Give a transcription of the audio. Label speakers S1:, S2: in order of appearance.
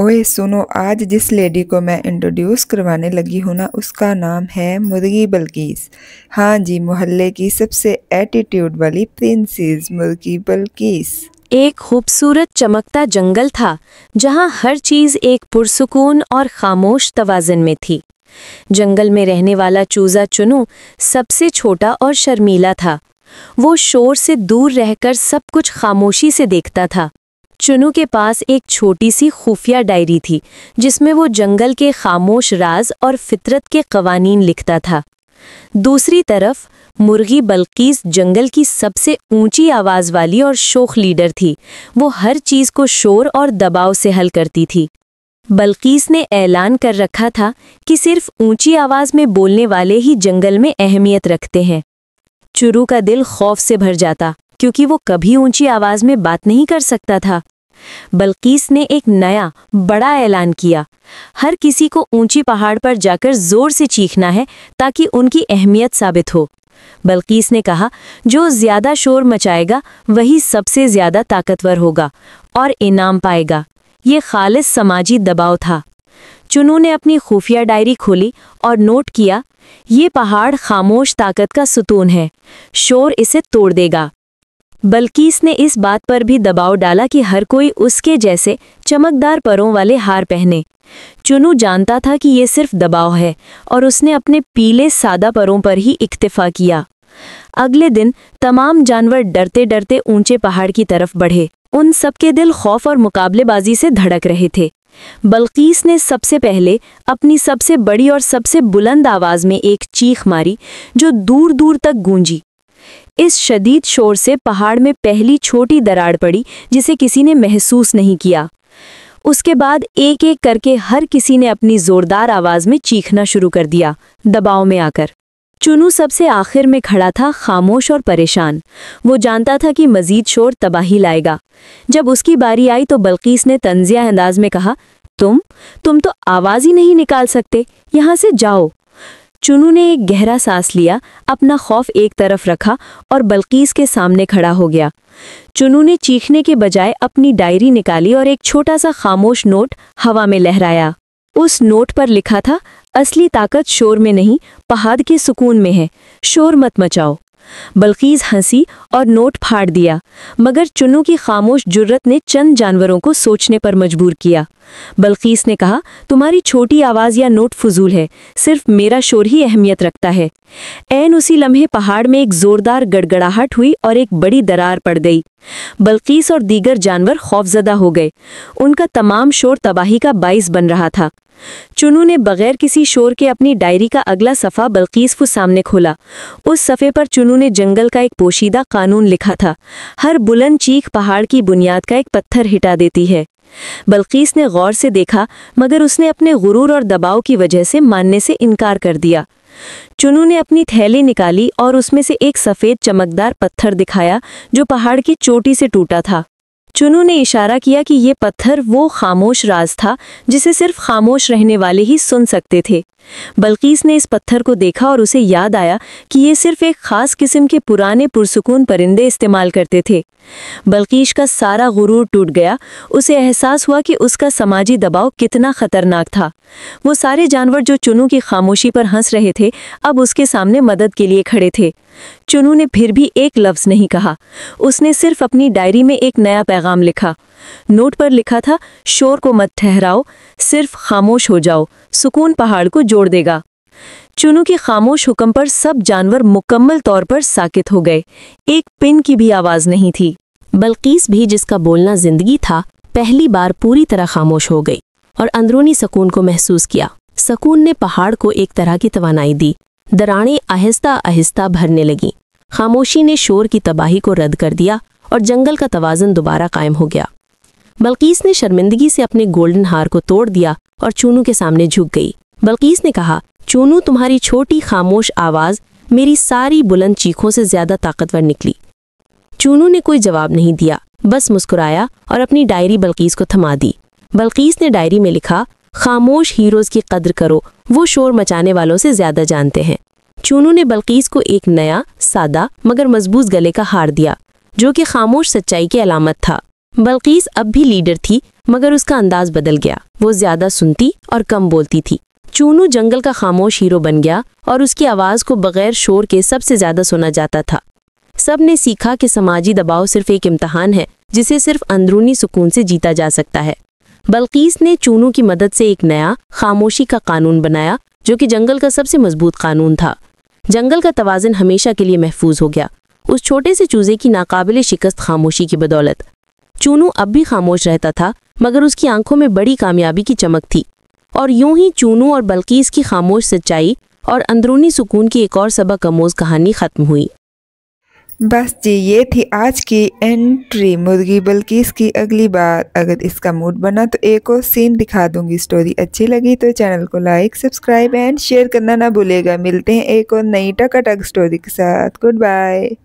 S1: ओए सुनो, आज जिस लेडी को मैं इंट्रोड्यूस करवाने लगी हूँ ना, उसका नाम है मुर्गी बल्कीस। हाँ जी, मोहल्ले की सबसे एटीट्यूड वाली प्रिंसेस मुर्गी बल्कीस।
S2: एक खूबसूरत चमकता जंगल था जहां हर चीज एक पुरसुकून और खामोश तवाज़न में थी। जंगल में रहने वाला चूजा चुनू सबसे छोटा और शर्मीला था। वो शोर से दूर रहकर सब कुछ खामोशी से देखता था। चुनू के पास एक छोटी सी खुफिया डायरी थी जिसमें वो जंगल के खामोश राज और फितरत के कवानीन लिखता था। दूसरी तरफ मुर्गी बल्कीस जंगल की सबसे ऊंची आवाज वाली और शोख लीडर थी। वो हर चीज को शोर और दबाव से हल करती थी। बल्कीस ने ऐलान कर रखा था कि सिर्फ ऊंची आवाज में बोलने वाले ही जंगल में अहमियत रखते हैं। चुरू का दिल खौफ से भर जाता क्योंकि वो कभी ऊंची आवाज में बात नहीं कर सकता था। बल्कीस ने एक नया बड़ा ऐलान किया, हर किसी को ऊंची पहाड़ पर जाकर जोर से चीखना है ताकि उनकी अहमियत साबित हो। बल्कीस ने कहा, जो ज्यादा शोर मचाएगा वही सबसे ज्यादा ताकतवर होगा और इनाम पाएगा। ये खालिस समाजी दबाव था। चुनू ने अपनी खुफिया डायरी खोली और नोट किया, ये पहाड़ खामोश ताकत का सुतून है, शोर इसे तोड़ देगा। बल्कीस ने इस बात पर भी दबाव डाला कि हर कोई उसके जैसे चमकदार परों वाले हार पहने। चुनू जानता था कि ये सिर्फ दबाव है और उसने अपने पीले सादा परों पर ही इक्तिफा किया। अगले दिन तमाम जानवर डरते डरते ऊंचे पहाड़ की तरफ बढ़े। उन सबके दिल खौफ और मुकाबलेबाजी से धड़क रहे थे। बल्कीस ने सबसे पहले अपनी सबसे बड़ी और सबसे बुलंद आवाज में एक चीख मारी जो दूर दूर तक गूंजी। इस शदीद शोर से पहाड़ में पहली छोटी दरार पड़ी जिसे किसी ने महसूस नहीं किया। उसके बाद एक एक करके हर किसी ने अपनी जोरदार आवाज में चीखना शुरू कर दिया, दबाव में आकर। चुनू सबसे आखिर में खड़ा था, खामोश और परेशान। वो जानता था कि मजीद शोर तबाही लाएगा। जब उसकी बारी आई तो बल्कीस ने तंजिया अंदाज में कहा, तुम तो आवाज ही नहीं निकाल सकते, यहाँ से जाओ। चुनू ने एक गहरा सांस लिया, अपना खौफ एक तरफ रखा और बल्कीस के सामने खड़ा हो गया। चुनू ने चीखने के बजाय अपनी डायरी निकाली और एक छोटा सा खामोश नोट हवा में लहराया। उस नोट पर लिखा था, असली ताकत शोर में नहीं, पहाड़ के सुकून में है, शोर मत मचाओ। बल्कीस हंसी और नोट फाड़ दिया, मगर चुनू की खामोश जुर्रत ने चंद जानवरों को सोचने पर मजबूर किया। बल्कीस ने कहा, तुम्हारी छोटी आवाज़ या नोट फजूल है, सिर्फ मेरा शोर ही अहमियत रखता है। ऐन उसी लम्हे पहाड़ में एक जोरदार गड़गड़ाहट हुई और एक बड़ी दरार पड़ गई। बल्कीस और दीगर जानवर खौफजदा हो गए। उनका तमाम शोर तबाही का बाइस बन रहा था। चुनू ने बगैर किसी शोर के अपनी डायरी का अगला सफ़ा बल्कीस को सामने खोला। उस सफ़े पर चुनू ने जंगल का एक पोशीदा कानून लिखा था, हर बुलंद चीख पहाड़ की बुनियाद का एक पत्थर हिटा देती है। बल्कीस ने गौर से देखा, मगर उसने अपने गुरूर और दबाव की वजह से मानने से इनकार कर दिया। चुनू ने अपनी थैली निकाली और उसमें से एक सफ़ेद चमकदार पत्थर दिखाया जो पहाड़ की चोटी से टूटा था। चुनू ने इशारा किया कि ये पत्थर वो खामोश राज था जिसे सिर्फ खामोश रहने वाले ही सुन सकते थे। बल्कीस ने इस पत्थर को देखा और उसे याद आया कि ये सिर्फ एक खास किस्म के पुराने पुरसुकून परिंदे इस्तेमाल करते थे। बल्कीस का सारा गुरूर टूट गया। उसे एहसास हुआ कि उसका समाजी दबाव कितना खतरनाक था। वो सारे जानवर जो चुनू की खामोशी पर हंस रहे थे, अब उसके सामने मदद के लिए खड़े थे। चुनू ने फिर भी एक लफ्ज़ नहीं कहा। उसने सिर्फ अपनी डायरी में एक नया पैगाम लिखा। नोट पर लिखा था, शोर को मत ठहराओ, सिर्फ खामोश हो जाओ, सुकून पहाड़ को जोड़ देगा। चुनू के खामोश हुक्म पर सब जानवर मुकम्मल तौर पर साकित हो गए। एक पिन की भी आवाज़ नहीं थी। बल्कीस भी, जिसका बोलना जिंदगी था, पहली बार पूरी तरह खामोश हो गई और अंदरूनी सुकून को महसूस किया। सुकून ने पहाड़ को एक तरह की तवानाई दी। दरारें आहिस्ता आहिस्ता भरने लगीं। खामोशी ने शोर की तबाही को रद्द कर दिया और जंगल का तवाज़न दोबारा कायम हो गया। बल्कीस ने शर्मिंदगी से अपने गोल्डन हार को तोड़ दिया और चुनू के सामने झुक गई। बल्कीस ने कहा, चुनू, तुम्हारी छोटी खामोश आवाज़ मेरी सारी बुलंद चीखों से ज़्यादा ताकतवर निकली। चुनू ने कोई जवाब नहीं दिया, बस मुस्कुराया और अपनी डायरी बल्कीस को थमा दी। बल्कीस ने डायरी में लिखा, खामोश हीरोज़ की कद्र करो, वो शोर मचाने वालों से ज़्यादा जानते हैं। चुनू ने बल्कीस को एक नया, सादा मगर मजबूत गले का हार दिया जो कि खामोश सच्चाई की अलामत था। बल्कीस अब भी लीडर थी, मगर उसका अंदाज बदल गया। वो ज्यादा सुनती और कम बोलती थी। चूनू जंगल का खामोश हीरो बन गया और उसकी आवाज को बगैर शोर के सबसे ज्यादा सुना जाता था। सब ने सीखा कि समाजी दबाव सिर्फ एक इम्तहान है जिसे सिर्फ अंदरूनी सुकून से जीता जा सकता है। बल्कीस ने चूनू की मदद से एक नया खामोशी का कानून बनाया, जो कि जंगल का सबसे मजबूत कानून था। जंगल का तवाज़ुन हमेशा के लिए महफूज हो गया, उस छोटे से चूजे की नाकाबिले शिकस्त खामोशी की बदौलत। चूनू अब भी खामोश रहता था, मगर उसकी आंखों में बड़ी कामयाबी की चमक थी। और यूं ही चूनू और बल्कीस की खामोश सच्चाई और अंदरूनी सुकून की एक और सबक आमोज कहानी खत्म हुई।
S1: बस जी, ये थी आज की एंट्री मुर्गी बल्कीस की। अगली बार अगर इसका मूड बना तो एक और सीन दिखा दूंगी। स्टोरी अच्छी लगी तो चैनल को लाइक, सब्सक्राइब एंड शेयर करना ना भूलेगा। मिलते हैं एक और नई टकाटक स्टोरी के साथ। Good bye.